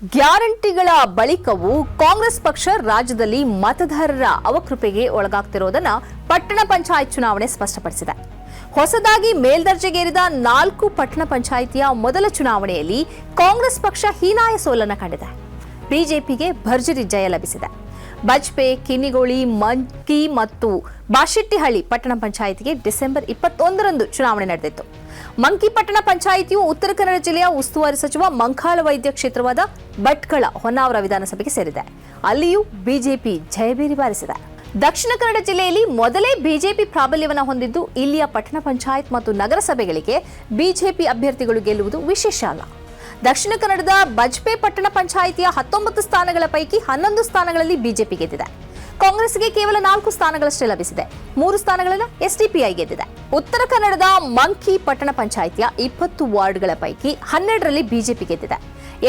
ಗ್ಯಾರಂಟಿಗಳ ಬಳಿಕವೂ ಕಾಂಗ್ರೆಸ್ ಪಕ್ಷ ರಾಜ್ಯದಲ್ಲಿ ಮತದಾರರ ಅವಕೃಪೆಗೆ ಒಳಗಾಗ್ತಿರೋದನ್ನ ಪಟ್ಟಣ ಪಂಚಾಯತ್ ಚುನಾವಣೆ ಸ್ಪಷ್ಟಪಡಿಸಿದೆ. ಹೊಸದಾಗಿ ಮೇಲ್ದರ್ಜೆಗೇರಿದ 4 ಪಟ್ಟಣ ಪಂಚಾಯಿತಿಯ ಮೊದಲ ಚುನಾವಣೆಯಲ್ಲಿ ಕಾಂಗ್ರೆಸ್ ಪಕ್ಷ ಹೀನಾಯ ಸೋಲನ್ನು ಕಂಡಿದೆ. ಬಿಜೆಪಿಗೆ ಭರ್ಜರಿ ಜಯ ಲಭಿಸಿದೆ. ಬಜ್ಪೆ, ಕಿನ್ನಿಗೋಳಿ, ಮಂಕಿ ಮತ್ತು ಬಾಶೆಟ್ಟಿಹಳ್ಳಿ ಪಟ್ಟಣ ಪಂಚಾಯಿತಿಗೆ ಡಿಸೆಂಬರ್ 21ರಂದು ಚುನಾವಣೆ ನಡೆದಿತ್ತು. ಮಂಕಿ ಪಟ್ಟಣ ಪಂಚಾಯಿತಿಯು ಉತ್ತರ ಕನ್ನಡ ಜಿಲ್ಲೆಯ ಉಸ್ತುವಾರಿ ಸಚಿವ ಮಂಕಾಳ ವೈದ್ಯ ಕ್ಷೇತ್ರವಾದ ಭಟ್ಕಳ ಹೊನ್ನಾವರ ವಿಧಾನಸಭೆಗೆ ಸೇರಿದೆ. ಅಲ್ಲಿಯೂ ಬಿಜೆಪಿ ಜಯಬೇರಿ ಬಾರಿಸಿದೆ. ದಕ್ಷಿಣ ಕನ್ನಡ ಜಿಲ್ಲೆಯಲ್ಲಿ ಮೊದಲೇ ಬಿಜೆಪಿ ಪ್ರಾಬಲ್ಯವನ್ನು ಹೊಂದಿದ್ದು ಇಲ್ಲಿಯ ಪಟ್ಟಣ ಪಂಚಾಯತ್ ಮತ್ತು ನಗರಸಭೆಗಳಿಗೆ ಬಿಜೆಪಿ ಅಭ್ಯರ್ಥಿಗಳು ಗೆಲ್ಲುವುದು ವಿಶೇಷ ಅಲ್ಲ. ದಕ್ಷಿಣ ಕನ್ನಡದ ಬಜ್ಪೆ ಪಟ್ಟಣ ಪಂಚಾಯಿತಿಯ 19 ಸ್ಥಾನಗಳ ಪೈಕಿ 11 ಸ್ಥಾನಗಳಲ್ಲಿ ಬಿಜೆಪಿ ಗೆದ್ದಿದೆ. ಕಾಂಗ್ರೆಸ್ಗೆ ಕೇವಲ 4 ಸ್ಥಾನಗಳಷ್ಟೇ ಲಭಿಸಿದೆ. 3 ಸ್ಥಾನಗಳನ್ನು ಎಸ್ಡಿಪಿಐ ಗೆದ್ದಿದೆ. ಉತ್ತರ ಕನ್ನಡದ ಮಂಕಿ ಪಟ್ಟಣ ಪಂಚಾಯಿತಿಯ 20 ವಾರ್ಡ್ಗಳ ಪೈಕಿ 12ರಲ್ಲಿ ಬಿಜೆಪಿ ಗೆದ್ದಿದೆ.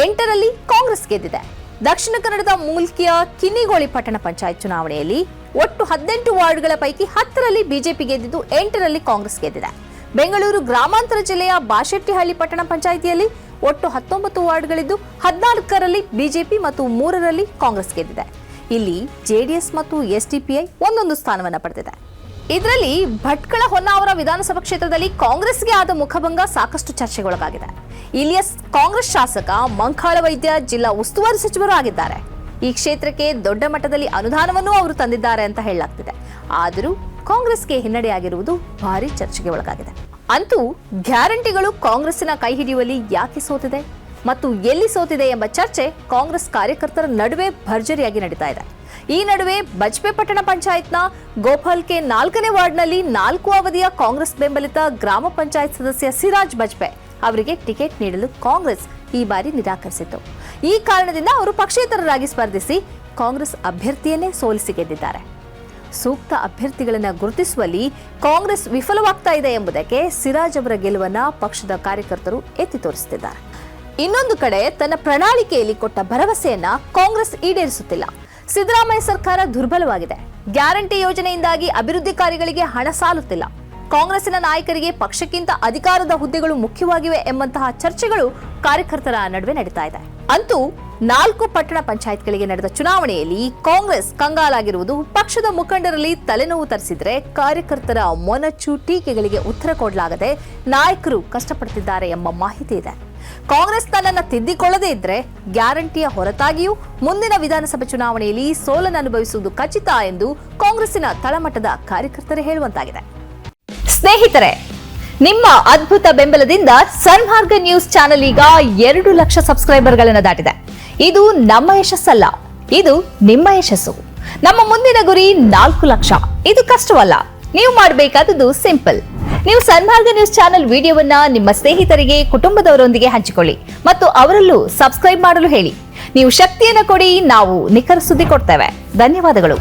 8ರಲ್ಲಿ ಕಾಂಗ್ರೆಸ್ ಗೆದ್ದಿದೆ. ದಕ್ಷಿಣ ಕನ್ನಡದ ಮೂಲ್ಕಿಯ ಕಿನ್ನಿಗೋಳಿ ಪಟ್ಟಣ ಪಂಚಾಯತ್ ಚುನಾವಣೆಯಲ್ಲಿ ಒಟ್ಟು 18 ವಾರ್ಡ್ಗಳ ಪೈಕಿ 10ರಲ್ಲಿ ಬಿಜೆಪಿ ಗೆದ್ದಿದ್ದು 8ರಲ್ಲಿ ಕಾಂಗ್ರೆಸ್ ಗೆದ್ದಿದೆ. ಬೆಂಗಳೂರು ಗ್ರಾಮಾಂತರ ಜಿಲ್ಲೆಯ ಬಾಶೆಟ್ಟಿಹಳ್ಳಿ ಪಟ್ಟಣ ಪಂಚಾಯಿತಿಯಲ್ಲಿ ಒಟ್ಟು 19 ವಾರ್ಡ್ಗಳಿದ್ದು 14ರಲ್ಲಿ ಬಿಜೆಪಿ ಮತ್ತು 3ರಲ್ಲಿ ಕಾಂಗ್ರೆಸ್ ಗೆದ್ದಿದೆ. ಇಲ್ಲಿ ಜೆಡಿಎಸ್ ಮತ್ತು ಎಸ್ಡಿಪಿಐ ಒಂದೊಂದು ಸ್ಥಾನವನ್ನು ಪಡೆದಿದೆ. ಇದರಲ್ಲಿ ಭಟ್ಕಳ ಹೊನ್ನಾವರ ವಿಧಾನಸಭಾ ಕ್ಷೇತ್ರದಲ್ಲಿ ಕಾಂಗ್ರೆಸ್ಗೆ ಆದ ಮುಖಭಂಗ ಸಾಕಷ್ಟು ಚರ್ಚೆಗೊಳಗಾಗಿದೆ. ಇಲ್ಲಿಯ ಕಾಂಗ್ರೆಸ್ ಶಾಸಕ ಮಂಕಾಳ ವೈದ್ಯ ಜಿಲ್ಲಾ ಉಸ್ತುವಾರಿ ಸಚಿವರು ಆಗಿದ್ದಾರೆ. ಈ ಕ್ಷೇತ್ರಕ್ಕೆ ದೊಡ್ಡ ಮಟ್ಟದಲ್ಲಿ ಅನುದಾನವನ್ನು ಅವರು ತಂದಿದ್ದಾರೆ ಅಂತ ಹೇಳಲಾಗ್ತಿದೆ. ಆದರೂ ಕಾಂಗ್ರೆಸ್ಗೆ ಹಿನ್ನಡೆಯಾಗಿರುವುದು ಭಾರಿ ಚರ್ಚೆಗೆ ಒಳಗಾಗಿದೆ. ಅಂತೂ ಗ್ಯಾರಂಟಿಗಳು ಕಾಂಗ್ರೆಸ್ಸಿನ ಕೈ ಹಿಡಿಯುವಲ್ಲಿ ಯಾಕೆ ಸೋತಿದೆ ಮತ್ತು ಎಲ್ಲಿ ಸೋತಿದೆ ಎಂಬ ಚರ್ಚೆ ಕಾಂಗ್ರೆಸ್ ಕಾರ್ಯಕರ್ತರ ನಡುವೆ ಭರ್ಜರಿಯಾಗಿ ನಡೀತಾ ಇದೆ. ಈ ನಡುವೆ ಬಜ್ಪೆ ಪಟ್ಟಣ ಪಂಚಾಯತ್ನ ಗೋಪಾಲ್ಕೆ 4ನೇ ವಾರ್ಡ್ನಲ್ಲಿ 4 ಅವಧಿಯ ಕಾಂಗ್ರೆಸ್ ಬೆಂಬಲಿತ ಗ್ರಾಮ ಪಂಚಾಯತ್ ಸದಸ್ಯ ಸಿರಾಜ್ ಬಜ್ಪೆ ಅವರಿಗೆ ಟಿಕೆಟ್ ನೀಡಲು ಕಾಂಗ್ರೆಸ್ ಈ ಬಾರಿ ನಿರಾಕರಿಸಿತ್ತು. ಈ ಕಾರಣದಿಂದ ಅವರು ಪಕ್ಷೇತರರಾಗಿ ಸ್ಪರ್ಧಿಸಿ ಕಾಂಗ್ರೆಸ್ ಅಭ್ಯರ್ಥಿಯನ್ನೇ ಸೋಲಿಸಿ ಗೆದ್ದಿದ್ದಾರೆ. ಸೂಕ್ತ ಅಭ್ಯರ್ಥಿಗಳನ್ನು ಗುರುತಿಸುವಲ್ಲಿ ಕಾಂಗ್ರೆಸ್ ವಿಫಲವಾಗ್ತಾ ಇದೆ ಎಂಬುದಕ್ಕೆ ಸಿರಾಜ್ ಅವರ ಗೆಲುವನ್ನ ಪಕ್ಷದ ಕಾರ್ಯಕರ್ತರು ಎತ್ತಿ ತೋರಿಸುತ್ತಿದ್ದಾರೆ. ಇನ್ನೊಂದು ಕಡೆ ತನ್ನ ಪ್ರಣಾಳಿಕೆಯಲ್ಲಿ ಕೊಟ್ಟ ಭರವಸೆಯನ್ನ ಕಾಂಗ್ರೆಸ್ ಈಡೇರಿಸುತ್ತಿಲ್ಲ. ಸಿದ್ದರಾಮಯ್ಯ ಸರ್ಕಾರ ದುರ್ಬಲವಾಗಿದೆ. ಗ್ಯಾರಂಟಿ ಯೋಜನೆಯಿಂದಾಗಿ ಅಭಿವೃದ್ಧಿ ಕಾರ್ಯಗಳಿಗೆ ಹಣ ಸಾಲುತ್ತಿಲ್ಲ. ಕಾಂಗ್ರೆಸ್ಸಿನ ನಾಯಕರಿಗೆ ಪಕ್ಷಕ್ಕಿಂತ ಅಧಿಕಾರದ ಹುದ್ದೆಗಳು ಮುಖ್ಯವಾಗಿವೆ ಎಂಬಂತಹ ಚರ್ಚೆಗಳು ಕಾರ್ಯಕರ್ತರ ನಡುವೆ ನಡೀತಾ ಇದೆ. ಅಂತೂ 4 ಪಟ್ಟಣ ಪಂಚಾಯತ್ಗಳಿಗೆ ನಡೆದ ಚುನಾವಣೆಯಲ್ಲಿ ಕಾಂಗ್ರೆಸ್ ಕಂಗಾಲಾಗಿರುವುದು ಪಕ್ಷದ ಮುಖಂಡರಲ್ಲಿ ತಲೆನೋವು ತರಿಸಿದ್ರೆ, ಕಾರ್ಯಕರ್ತರ ಮೊನಚು ಟೀಕೆಗಳಿಗೆ ಉತ್ತರ ಕೊಡಲಾಗದೆ ನಾಯಕರು ಕಷ್ಟಪಡುತ್ತಿದ್ದಾರೆ ಎಂಬ ಮಾಹಿತಿ ಇದೆ. ಕಾಂಗ್ರೆಸ್ ತನ್ನನ್ನು ತಿದ್ದಿಕೊಳ್ಳದೇ ಇದ್ರೆ ಗ್ಯಾರಂಟಿಯ ಹೊರತಾಗಿಯೂ ಮುಂದಿನ ವಿಧಾನಸಭೆ ಚುನಾವಣೆಯಲ್ಲಿ ಸೋಲನ್ನು ಅನುಭವಿಸುವುದು ಖಚಿತ ಎಂದು ಕಾಂಗ್ರೆಸ್ಸಿನ ತಳಮಟ್ಟದ ಕಾರ್ಯಕರ್ತರೇ ಹೇಳುವಂತಾಗಿದೆ. ಸ್ನೇಹಿತರೆ, ನಿಮ್ಮ ಅದ್ಭುತ ಬೆಂಬಲದಿಂದ ಸನ್ಮಾರ್ಗ ನ್ಯೂಸ್ ಚಾನೆಲ್ ಈಗ 2 ಲಕ್ಷ ಸಬ್ಸ್ಕ್ರೈಬರ್ಗಳನ್ನು ದಾಟಿದೆ. ಇದು ನಮ್ಮ ಯಶಸ್ಸಲ್ಲ, ಇದು ನಿಮ್ಮ ಯಶಸ್ಸು. ನಮ್ಮ ಮುಂದಿನ ಗುರಿ 4 ಲಕ್ಷ. ಇದು ಕಷ್ಟವಲ್ಲ. ನೀವು ಮಾಡಬೇಕಾದದ್ದು ಸಿಂಪಲ್. ನೀವು ಸನ್ಮಾರ್ಗ ನ್ಯೂಸ್ ಚಾನೆಲ್ ವಿಡಿಯೋವನ್ನ ನಿಮ್ಮ ಸ್ನೇಹಿತರಿಗೆ, ಕುಟುಂಬದವರೊಂದಿಗೆ ಹಂಚಿಕೊಳ್ಳಿ ಮತ್ತು ಅವರಲ್ಲೂ ಸಬ್ಸ್ಕ್ರೈಬ್ ಮಾಡಲು ಹೇಳಿ. ನೀವು ಶಕ್ತಿಯನ್ನು ಕೊಡಿ, ನಾವು ನಿಖರ ಸುದ್ದಿ ಕೊಡ್ತೇವೆ. ಧನ್ಯವಾದಗಳು.